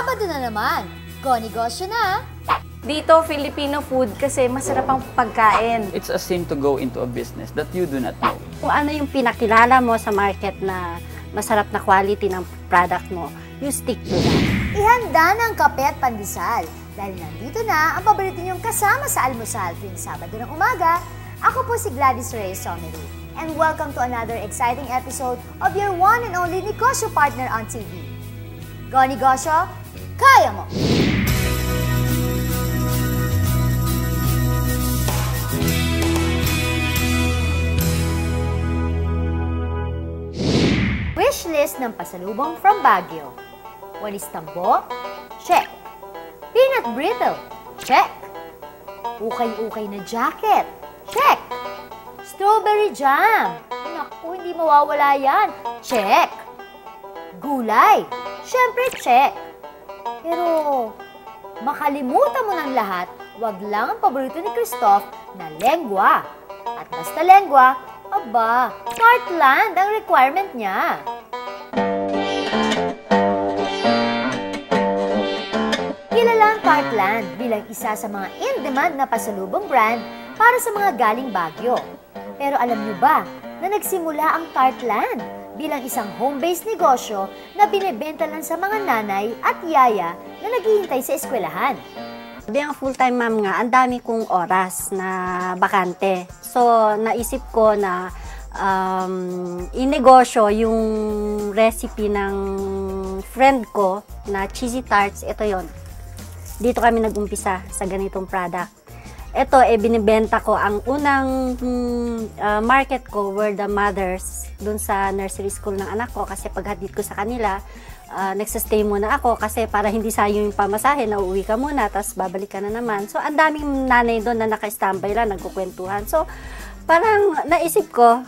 Sabado na naman. Go negosyo na! Dito, Filipino food kasi masarap ang pagkain. It's a sin to go into a business that you do not know. Kung ano yung pinakilala mo sa market na masarap na quality ng product mo, you stick to that. Ihanda ng kape at pandesal dahil nandito na ang paborito niyong kasama sa almusal tuwing Sabado ng umaga. Ako po si Gladys Reyes Someru. And welcome to another exciting episode of your one and only Negosyo Partner on TV. Go Negosyo, kaya mo! Wishlist ng pasalubong from Baguio. Walis tambo? Check. Peanut brittle? Check. Ukay-ukay na jacket? Check. Strawberry jam? Naku, hindi mawawala yan. Check. Gulay? Siyempre check. Pero, makalimutan mo ng lahat, wag lang ang paborito ni Christoph na lengwa. At basta lengwa, aba, Heartland ang requirement niya. Kilala ang Heartland bilang isa sa mga in-demand na pasalubong brand para sa mga galing Baguio. Pero alam niyo ba na nagsimula ang Heartland bilang isang home-based negosyo na binebenta lang sa mga nanay at yaya na naghihintay sa eskwelahan. Bilang full-time mom nga, ang dami kong oras na bakante. So, naisip ko na inegosyo yung recipe ng friend ko na cheesy tarts. Ito yon. Dito kami nag-umpisa sa ganitong product. Ito, binibenta ko. Ang unang market ko were the mothers dun sa nursery school ng anak ko kasi paghatid ko sa kanila, nagsastay muna ako kasi para hindi sayang yung pamasahe, nauuwi ka muna, tapos babalik ka na naman. So, ang daming nanay doon na naka-standby lang, nagkukwentuhan. So, parang naisip ko,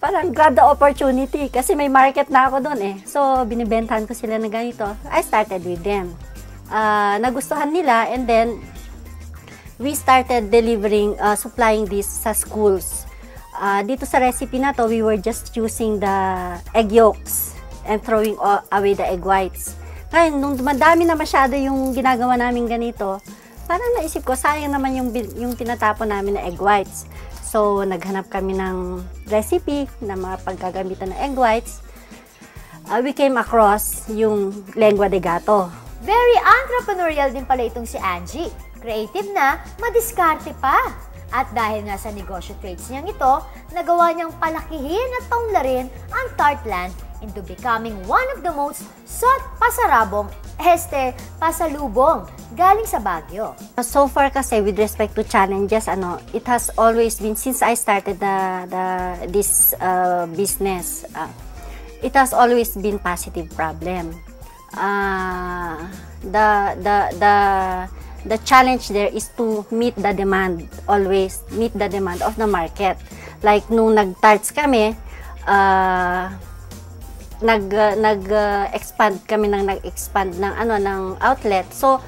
parang grab the opportunity kasi may market na ako doon eh. So, binibentahan ko sila na ganito. I started with them. Nagustuhan nila and then, we started delivering, supplying this sa schools. Dito sa recipe na to, we were just using the egg yolks and throwing away the egg whites. Ngayon, nung madami na masyado yung ginagawa namin ganito, parang naisip ko, sayang naman yung tinatapon namin na egg whites. So, naghanap kami ng recipe na mga paggagamitan ng egg whites. We came across yung lengua de gato. Very entrepreneurial din pala itong si Angie. Creative na, madiskarte pa. At dahil nga sa negosyo traits niyang ito, nagawa niyang palakihin at taunlarin ang Heartland into becoming one of the most sought pasalubong galing sa Baguio. So far kasi with respect to challenges, it has always been since I started this business, it has always been positive problem. The challenge there is to meet the demand, always meet the demand of the market. Like nung nag-tarts kami, nag-expand kami ng outlet. So,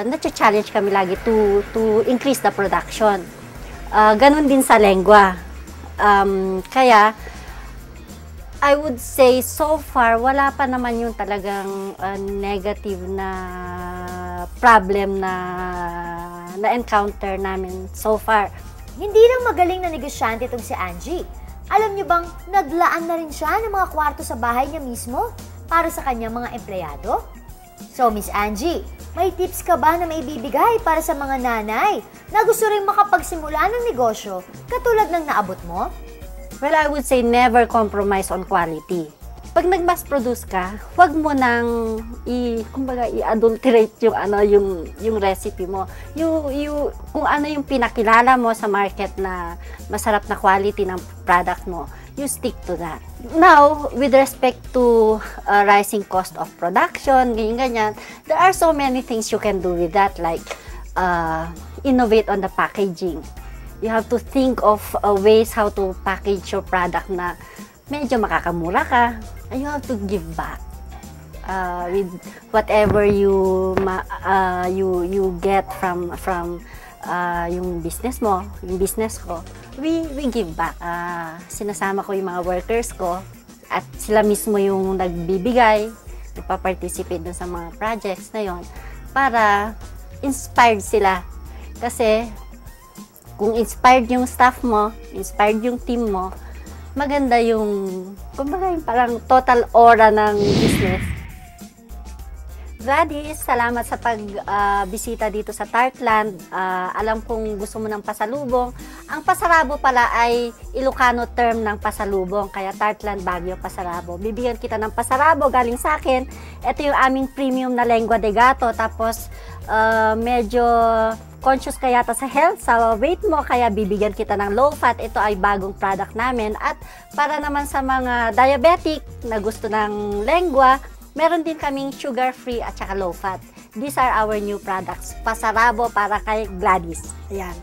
na-challenge kami lagi to increase the production. Ganun din sa lengua. Kaya, I would say so far, wala pa naman yung talagang negative na problem na encounter namin so far. Hindi lang magaling na negosyante itong si Angie. Alam niyo bang naglaan na rin siya ng mga kwarto sa bahay niya mismo para sa kanyang mga empleyado? So, Miss Angie, may tips ka ba na maibibigay para sa mga nanay na gusto rin makapagsimula ng negosyo katulad ng naabot mo? Well, I would say never compromise on quality. Pag nag-mass produce ka, huwag mo nang i-adulterate yung recipe mo. Kung ano yung pinakilala mo sa market na masarap na quality ng product mo, you stick to that. Now, with respect to rising cost of production, ganyan, there are so many things you can do with that, like innovate on the packaging. You have to think of ways how to package your product na medyo makakamura ka, and you have to give back with whatever you get from yung business mo, yung business ko. We give back. Sinasama ko yung mga workers ko at sila mismo yung nagbibigay ipaparticipate dun sa mga projects na yon para inspired sila. Kasi kung inspired yung staff mo, inspired yung team mo, maganda yung, kumbaga yung parang total aura ng business. Gladys, salamat sa pagbisita dito sa Tartland. Alam kong gusto mo ng pasalubong. Ang pasarabo pala ay Ilocano term ng pasalubong, kaya Tartland Baguio Pasarabo. Bibigyan kita ng pasarabo galing sa akin. Ito yung aming premium na lengua de gato. Tapos medyo conscious ka yata sa health, sa weight mo, kaya bibigyan kita ng low fat. Ito ay bagong product namin. At para naman sa mga diabetic na gusto ng lengua, meron din kaming sugar-free at saka low-fat. These are our new products. Pasarabo para kay Gladys. Ayan.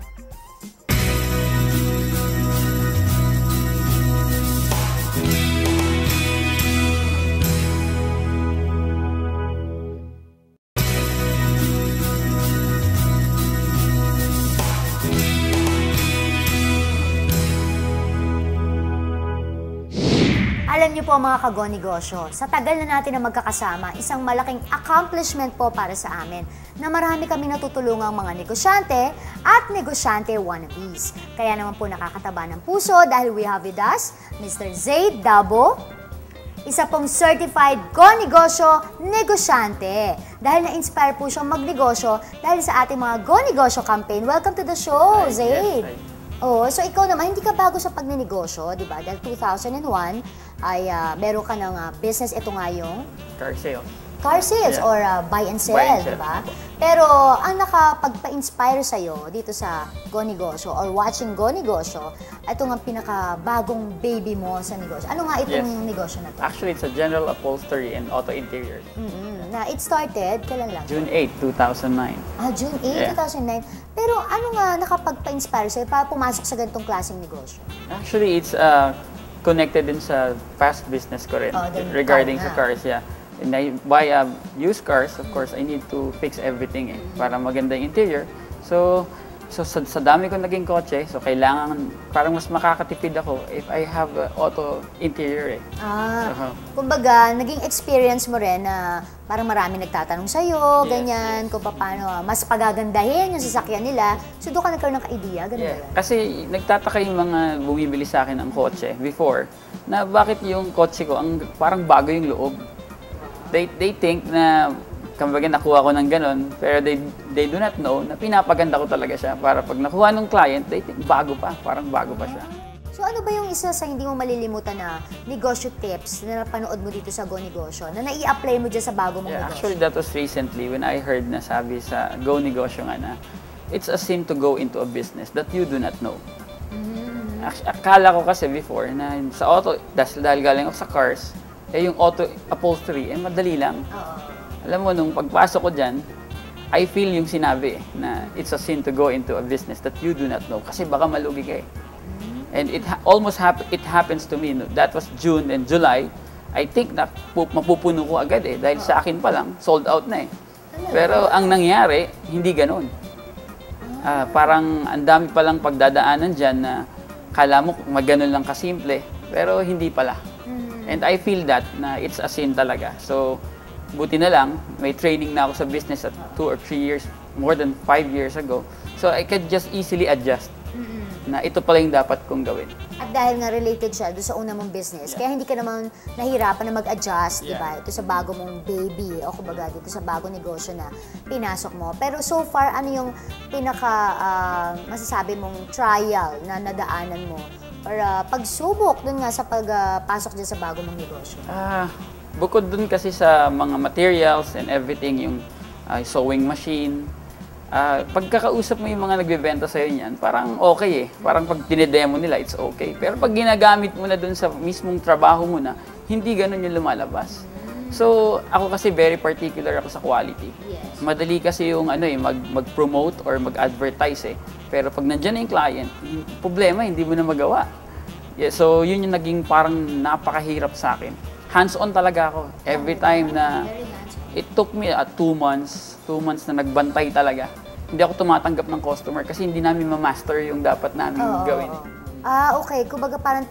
Alam niyo po mga kago-negosyo, sa tagal na natin na magkakasama, isang malaking accomplishment po para sa amin na marami kami natutulungang mga negosyante at negosyante wannabes. Kaya naman po nakakataba ng puso dahil we have with us Mr. Zaid Dabo, isa pong certified go-negosyo negosyante. Dahil na-inspire po siyang magnegosyo dahil sa ating mga go-negosyo campaign. Welcome to the show, Zaid! Yes, Oo, so ikaw naman, hindi ka bago sa pagnenegosyo, di ba? Dahil 2001 ay meron ka ng business, ito nga yung car sales. car sales Yeah. or buy and sell, Buy and sell. di ba? Pero ang nakapagpa-inspire sa'yo dito sa Go Negosyo or watching Go Negosyo, ito nga pinakabagong baby mo sa negosyo. Ano nga itong Yes. negosyo na to? Actually, it's a general upholstery and auto interiors. Na it started, kailan lang? June 8, 2009. June 8, Yeah. 2009. Pero ano nga nakapagpa-inspire sa'yo para pumasok sa ganitong klaseng negosyo? Actually, it's connected din sa past business ko rin Then regarding car sa na. cars, yeah. And I buy used cars, of course, I need to fix everything para maganda yung interior. So sa dami ko naging kotse, so kailangan, parang mas makakatipid ako if I have auto interior Kumbaga, naging experience mo rin na parang marami nagtatanong sa'yo, Yes, ganyan, kung paano mas pagagandahin yung sasakyan nila. So doon ka nagkaroon ng idea, ganun ba Yeah. yun? Kasi nagtataka yung mga bumibili sa akin ng kotse before na bakit yung kotse ko parang bago yung loob. They think na kumbaga nakuha ko ng ganon, pero they do not know na pinapaganda ko talaga siya para pag nakuha ng client, they think bago pa, parang bago pa siya. So ano ba yung isa sa hindi mo malilimutan na negosyo tips na napanood mo dito sa Go Negosyo na nai-apply mo dyan sa bago mong Yeah, negosyo? actually that was recently when I heard na sabi sa Go Negosyo nga na it's a sin to go into a business that you do not know. Akala ko kasi before na sa auto, dahil galing ako sa cars, yung auto upholstery, madali lang. Alam mo, nung pagpasok ko dyan, I feel yung sinabi na it's a sin to go into a business that you do not know kasi baka malugi ka eh. And it happens to me. No? That was June and July. I think na mapupuno ko agad eh dahil sa akin pa lang, sold out na eh. Pero ang nangyari, hindi ganun. Parang ang dami palang pagdadaanan dyan na kala mo maganon lang kasimple, pero hindi pala. And I feel that na it's a sin talaga. So, buti na lang, may training na ako sa business at 2 or 3 years, more than 5 years ago. So, I could just easily adjust na ito pala yung dapat kong gawin. At dahil nga related siya doon sa una mong business, kaya hindi ka naman nahirapan na mag-adjust, di ba? Ito sa bago mong baby, o kumbaga dito sa bago negosyo na pinasok mo. Pero so far, ano yung masasabi mong trial na nadaanan mo para pagsubok doon nga sa pagpasok dyan sa bago mong negosyo? Bukod dun kasi sa mga materials and everything, yung sewing machine, pagkakausap mo yung mga nagbebenta sa'yo niyan, parang okay eh. Parang pag tinedemo nila, it's okay. Pero pag ginagamit mo na dun sa mismong trabaho mo na, hindi ganun yung lumalabas. So, ako kasi very particular ako sa quality. Yes. Madali kasi yung mag-promote or mag-advertise eh. Pero pag nandiyan na yung client, problema, hindi mo na magawa. Yeah, so, yun yung naging parang napakahirap sa akin. Hands-on talaga ako. Every time na it took me 2 months na nagbantay talaga. Hindi ako tumatanggap ng customer kasi hindi namin ma-master yung dapat namin gawin. Okay. Kumbaga parang